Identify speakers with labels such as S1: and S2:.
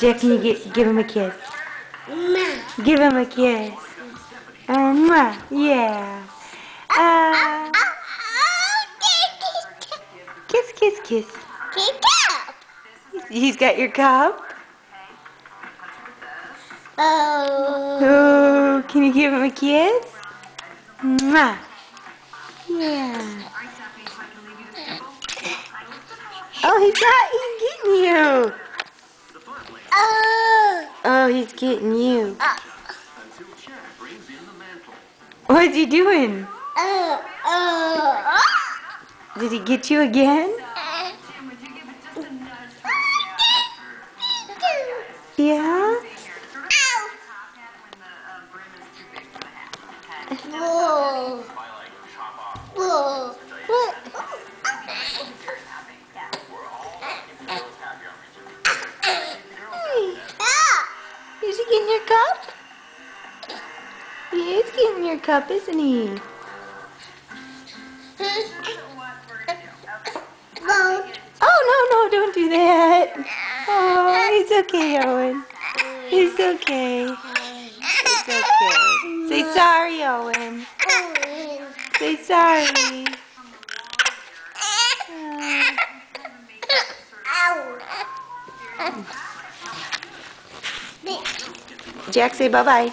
S1: Jack, can you give him a kiss? Give him a kiss. Yeah. Kiss, kiss, kiss. He's got your cup. Oh, can you give him a kiss? Mwah. Yeah. Oh, he's getting you. Oh, he's getting you. What's he doing? Did he get you again? Yeah?
S2: Whoa. Whoa.
S1: Is he getting your cup? He is getting your cup, isn't he? Oh, no, don't do that. Oh, it's okay, Owen. It's okay. It's okay. Say sorry, Owen. Say sorry. Jack, say bye-bye.